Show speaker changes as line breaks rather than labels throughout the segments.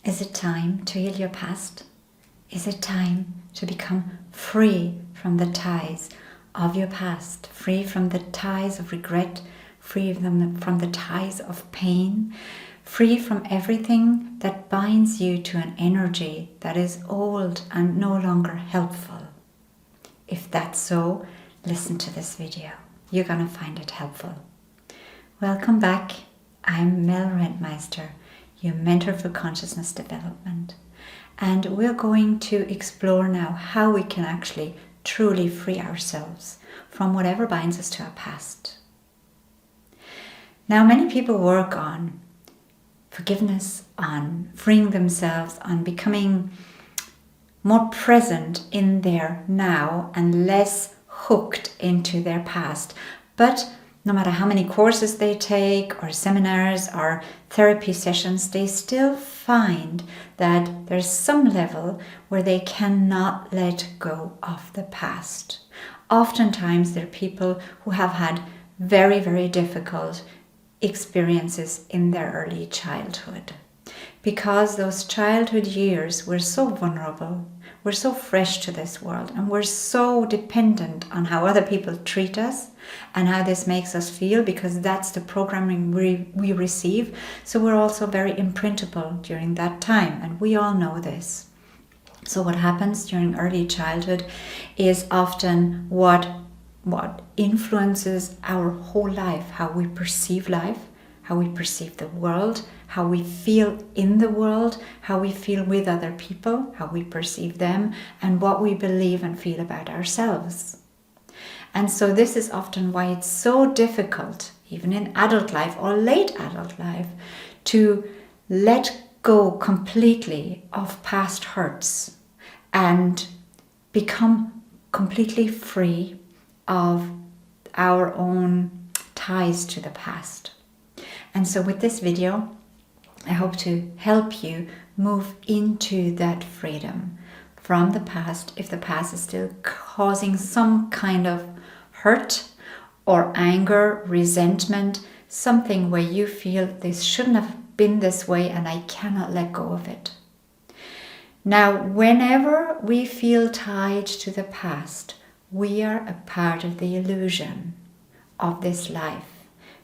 Is it time to heal your past? Is it time to become free from the ties of your past, free from the ties of regret, free from the ties of pain, free from everything that binds you to an energy that is old and no longer helpful? If that's so, listen to this video. You're going to find it helpful. Welcome back. I'm Mel Rentmeister, your mentor for consciousness development. And we're going to explore now how we can actually truly free ourselves from whatever binds us to our past. Now, many people work on forgiveness, on freeing themselves, on becoming more present in their now and less hooked into their past. But no matter how many courses they take or seminars or therapy sessions, they still find that there's some level where they cannot let go of the past. Oftentimes there are people who have had very, very difficult experiences in their early childhood, because those childhood years were so vulnerable, we're so fresh to this world, and we're so dependent on how other people treat us and how this makes us feel, because that's the programming we receive. So we're also very imprintable during that time, and we all know this. So what happens during early childhood is often what influences our whole life, how we perceive life, how we perceive the world, how we feel in the world, how we feel with other people, how we perceive them, and what we believe and feel about ourselves. And so this is often why it's so difficult, even in adult life or late adult life, to let go completely of past hurts and become completely free of our own ties to the past. And so with this video, I hope to help you move into that freedom from the past, if the past is still causing some kind of hurt or anger, resentment, something where you feel this shouldn't have been this way and I cannot let go of it. Now, whenever we feel tied to the past, we are a part of the illusion of this life,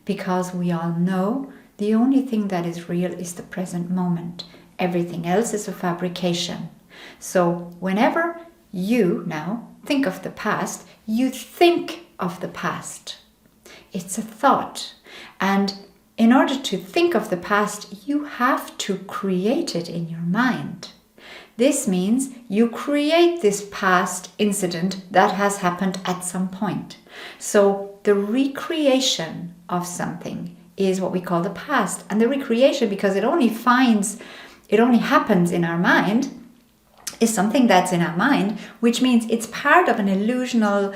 because we all know the only thing that is real is the present moment. Everything else is a fabrication. So whenever you now think of the past, you think of the past. It's a thought. And in order to think of the past, you have to create it in your mind. This means you create this past incident that has happened at some point. So the recreation of something is what we call the past. And the recreation, because it only happens in our mind, is something that's in our mind, which means it's part of an illusional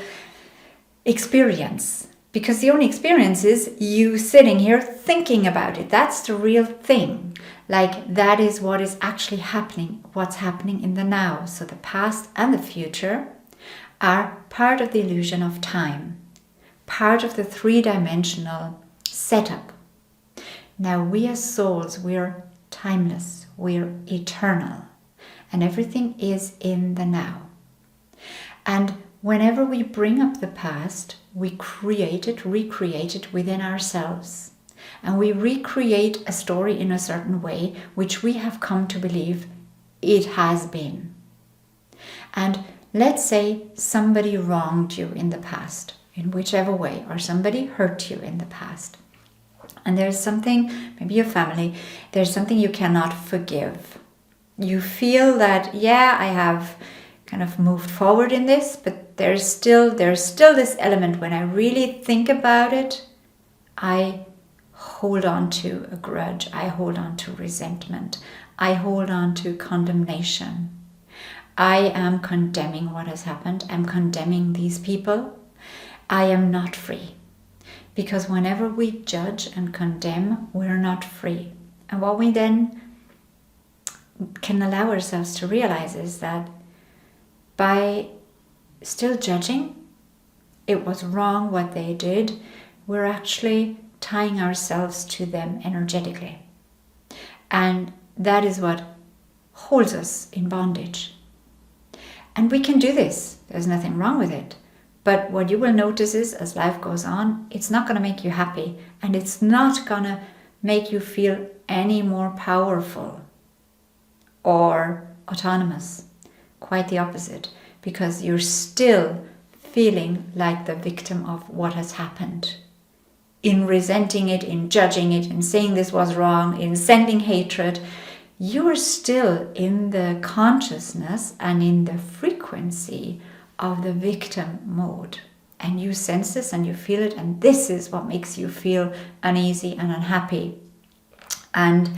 experience. Because the only experience is you sitting here thinking about it. That's the real thing. Like, that is what is actually happening, what's happening in the now. So the past and the future are part of the illusion of time, part of the three-dimensional setup. Now, we as souls, we're timeless, we're eternal, and everything is in the now. And whenever we bring up the past, we recreate it within ourselves. And we recreate a story in a certain way, which we have come to believe it has been. And let's say somebody wronged you in the past, in whichever way, or somebody hurt you in the past. And there's something, maybe your family, there's something you cannot forgive. You feel that, yeah, I have kind of moved forward in this, but there's still this element. When I really think about it, I hold on to a grudge, I hold on to resentment, I hold on to condemnation. I am condemning what has happened, I'm condemning these people. I am not free. Because whenever we judge and condemn, we're not free. And what we then can allow ourselves to realize is that by still judging, it was wrong what they did, we're actually tying ourselves to them energetically. And that is what holds us in bondage. And we can do this. There's nothing wrong with it. But what you will notice is, as life goes on, it's not going to make you happy, and it's not going to make you feel any more powerful or autonomous. Quite the opposite, because you're still feeling like the victim of what has happened. In resenting it, in judging it, in saying this was wrong, in sending hatred, you're still in the consciousness and in the frequency of the victim mode. And you sense this and you feel it, and this is what makes you feel uneasy and unhappy. And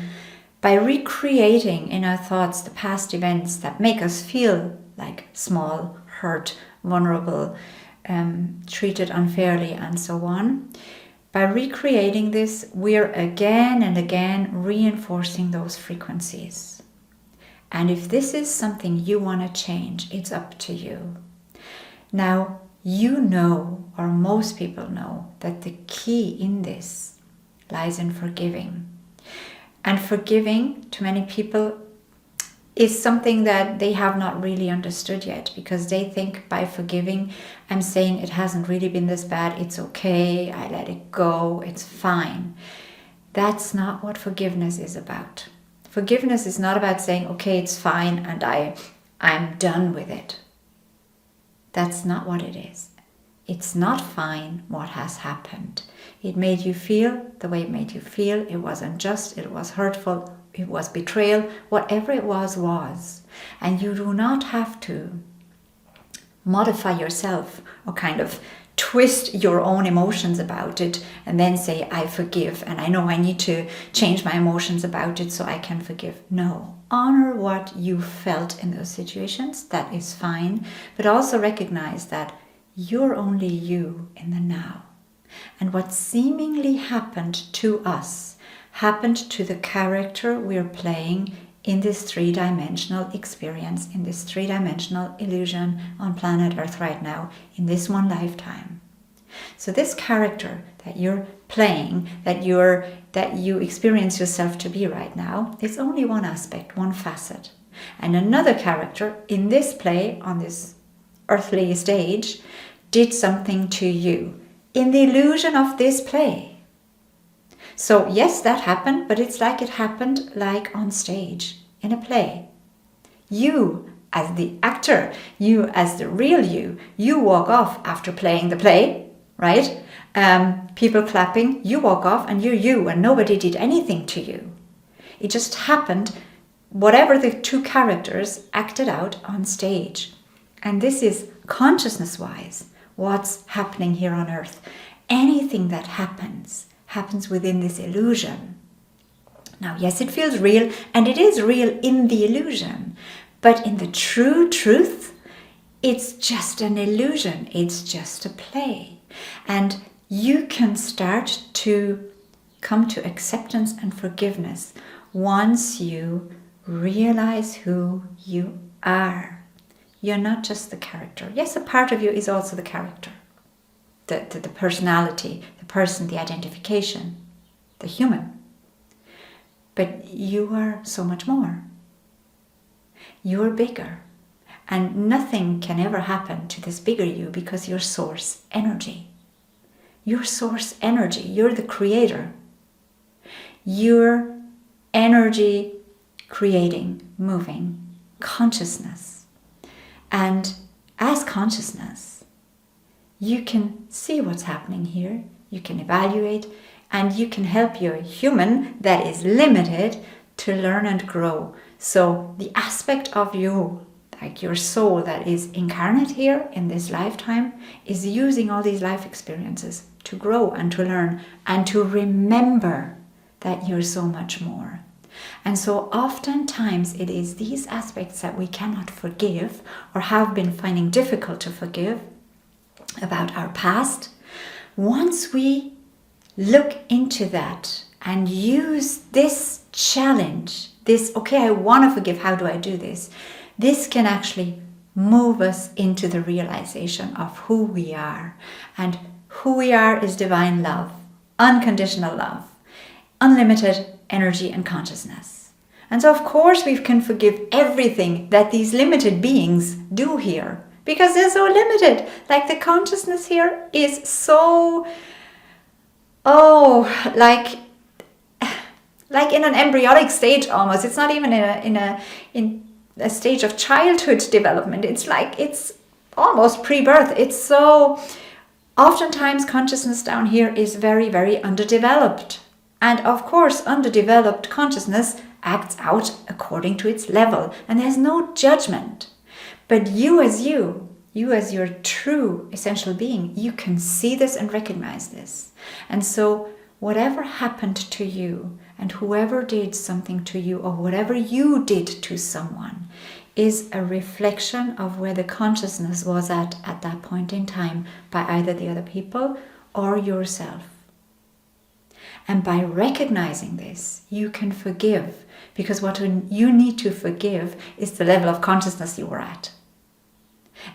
by recreating in our thoughts the past events that make us feel like small, hurt, vulnerable, treated unfairly, and so on, by recreating this, we're again and again reinforcing those frequencies. And if this is something you want to change, it's up to you. Now, you know, or most people know, that the key in this lies in forgiving. And forgiving, to many people, is something that they have not really understood yet, because they think by forgiving, I'm saying it hasn't really been this bad, it's okay, I let it go, it's fine. That's not what forgiveness is about. Forgiveness is not about saying, okay, it's fine and I'm done with it. That's not what it is. It's not fine what has happened. It made you feel the way it made you feel. It was unjust, it was hurtful, it was betrayal, whatever it was. And you do not have to modify yourself or kind of twist your own emotions about it and then say, I forgive, and I know I need to change my emotions about it so I can forgive. No. Honor what you felt in those situations. That is fine. But also recognize that you're only you in the now. And what seemingly happened to us happened to the character we're playing in this three-dimensional experience, in this three-dimensional illusion on planet Earth right now, in this one lifetime. So this character that you're playing, that you experience yourself to be right now, is only one aspect, one facet. And another character in this play, on this earthly stage, did something to you in the illusion of this play. So yes, that happened, but it's like it happened like on stage in a play. You as the actor, you as the real you walk off after playing the play, right? People clapping, you walk off and you're you, and nobody did anything to you. It just happened, whatever the two characters acted out on stage. And this is consciousness-wise what's happening here on Earth. Anything that happens within this illusion. Now, yes, it feels real, and it is real in the illusion, but in the true truth, it's just an illusion. It's just a play. And you can start to come to acceptance and forgiveness once you realize who you are. You're not just the character. Yes, a part of you is also the character, the personality, the person, the identification, the human. But you are so much more. You're bigger. And nothing can ever happen to this bigger you because you're source energy. You're source energy. You're the creator. You're energy creating, moving, consciousness. And as consciousness, you can see what's happening here. You can evaluate, and you can help your human that is limited to learn and grow. So the aspect of you, like your soul that is incarnate here in this lifetime, is using all these life experiences to grow and to learn and to remember that you're so much more. And so oftentimes it is these aspects that we cannot forgive or have been finding difficult to forgive about our past. Once we look into that and use this challenge, this, okay, I want to forgive, how do I do this? This can actually move us into the realization of who we are. And who we are is divine love, unconditional love, unlimited energy and consciousness. And so of course we can forgive everything that these limited beings do here, because they're so limited. Like the consciousness here is so, like in an embryonic stage almost. It's not even in a stage of childhood development. It's like it's almost pre-birth. It's so, oftentimes consciousness down here is very, very underdeveloped. And of course, underdeveloped consciousness acts out according to its level. And there's no judgment. But you as your true essential being, you can see this and recognize this. And so whatever happened to you and whoever did something to you or whatever you did to someone is a reflection of where the consciousness was at that point in time by either the other people or yourself. And by recognizing this, you can forgive, because what you need to forgive is the level of consciousness you were at.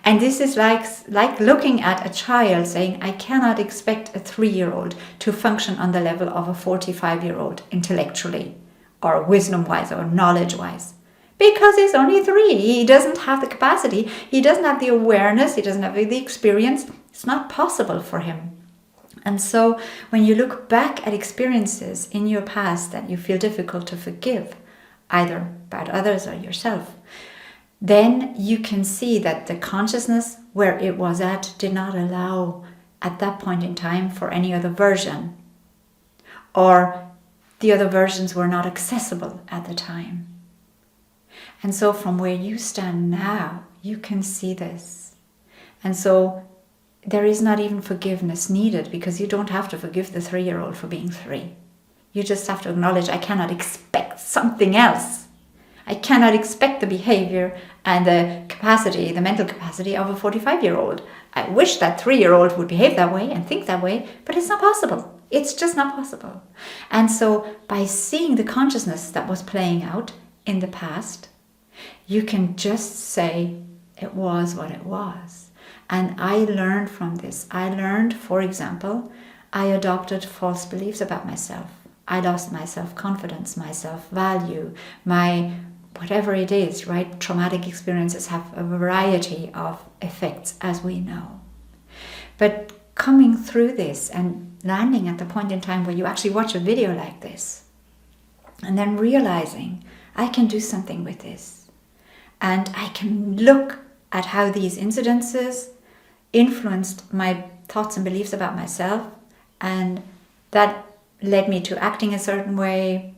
And this is like looking at a child saying, I cannot expect a 3-year-old to function on the level of a 45-year-old intellectually or wisdom-wise or knowledge-wise. Because he's only 3. He doesn't have the capacity. He doesn't have the awareness. He doesn't have the experience. It's not possible for him. And so when you look back at experiences in your past that you feel difficult to forgive, either about others or yourself, then you can see that the consciousness where it was at did not allow at that point in time for any other version, or the other versions were not accessible at the time. And so from where you stand now, you can see this. And so there is not even forgiveness needed, because you don't have to forgive the 3-year-old for being 3. You just have to acknowledge, I cannot expect something else. I cannot expect the behavior and the capacity, the mental capacity of a 45-year-old. I wish that 3-year-old would behave that way and think that way, but it's not possible. It's just not possible. And so by seeing the consciousness that was playing out in the past, you can just say it was what it was. And I learned from this. I learned, for example, I adopted false beliefs about myself. I lost my self-confidence, my self-value, my whatever it is, right? Traumatic experiences have a variety of effects, as we know. But coming through this and landing at the point in time where you actually watch a video like this, and then realizing, I can do something with this. And I can look at how these incidences influenced my thoughts and beliefs about myself, and that led me to acting a certain way,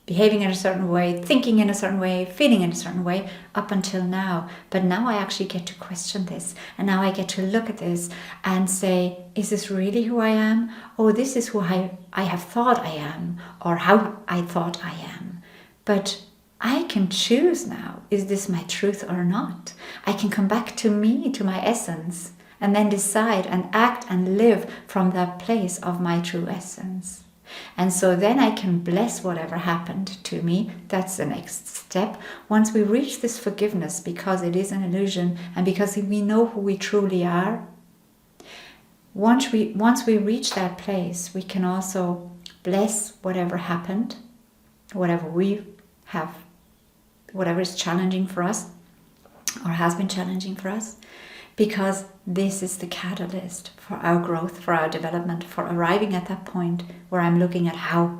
behaving in a certain way, thinking in a certain way, feeling in a certain way up until now. But now I actually get to question this, and now I get to look at this and say, is this really who I am? Oh, this is who I have thought I am, or how I thought I am. But I can choose now, is this my truth or not? I can come back to me, to my essence, and then decide and act and live from that place of my true essence. And so then I can bless whatever happened to me. That's the next step. Once we reach this forgiveness, because it is an illusion and because we know who we truly are, once we reach that place, we can also bless whatever happened, whatever we have, whatever is challenging for us or has been challenging for us, because this is the catalyst for our growth, for our development, for arriving at that point where I'm looking at how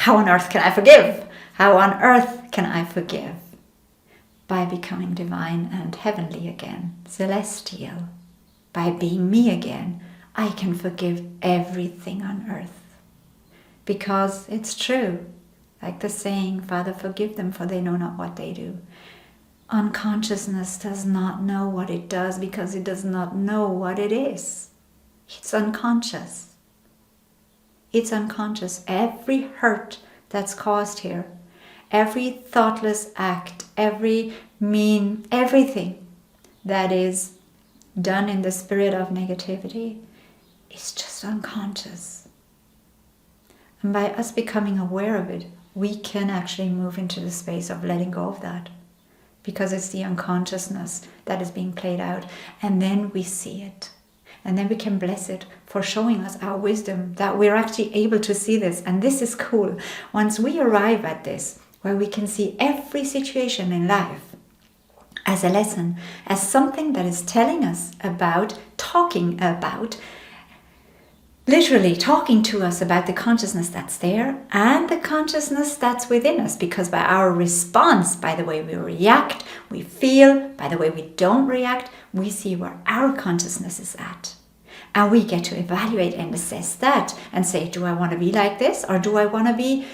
on earth can I forgive? How on earth can I forgive? By becoming divine and heavenly again, celestial. By being me again, I can forgive everything on earth. Because it's true, like the saying, Father, forgive them, for they know not what they do. Unconsciousness does not know what it does because it does not know what it is. It's unconscious. It's unconscious. Every hurt that's caused here, every thoughtless act, every mean, everything that is done in the spirit of negativity is just unconscious. And by us becoming aware of it, we can actually move into the space of letting go of that. Because it's the unconsciousness that is being played out. And then we see it. And then we can bless it for showing us our wisdom, that we're actually able to see this. And this is cool. Once we arrive at this, where we can see every situation in life as a lesson, as something that is telling us about, talking about, literally talking to us about the consciousness that's there and the consciousness that's within us. Because by our response, by the way we react, we feel, by the way we don't react, we see where our consciousness is at. And we get to evaluate and assess that and say, do I want to be like this, or do I want to be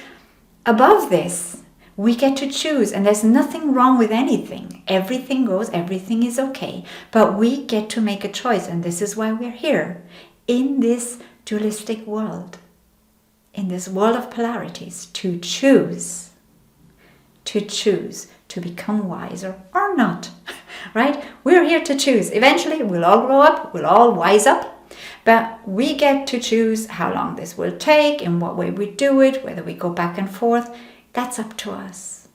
above this? We get to choose, and there's nothing wrong with anything. Everything goes, everything is okay. But we get to make a choice, and this is why we're here. In this dualistic world, in this world of polarities, to choose to become wiser or not, right? We're here to choose. Eventually, we'll all grow up, we'll all wise up, but we get to choose how long this will take, in what way we do it, whether we go back and forth. That's up to us.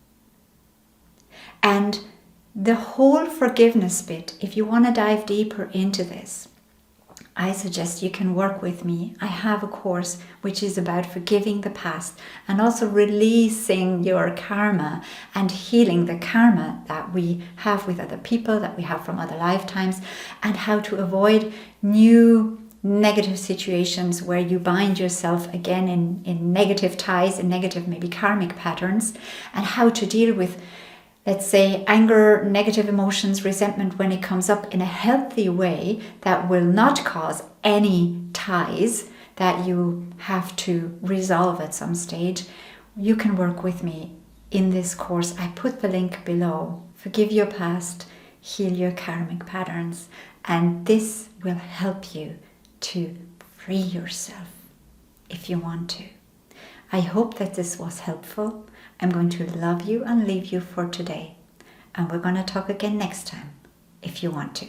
And the whole forgiveness bit, if you want to dive deeper into this, I suggest you can work with me. I have a course which is about forgiving the past and also releasing your karma and healing the karma that we have with other people, that we have from other lifetimes, and how to avoid new negative situations where you bind yourself again in negative ties, in negative maybe karmic patterns, and how to deal with, let's say, anger, negative emotions, resentment when it comes up in a healthy way that will not cause any ties that you have to resolve at some stage. You can work with me in this course. I put the link below. Forgive your past, heal your karmic patterns, and this will help you to free yourself if you want to. I hope that this was helpful. I'm going to love you and leave you for today. And we're going to talk again next time, if you want to.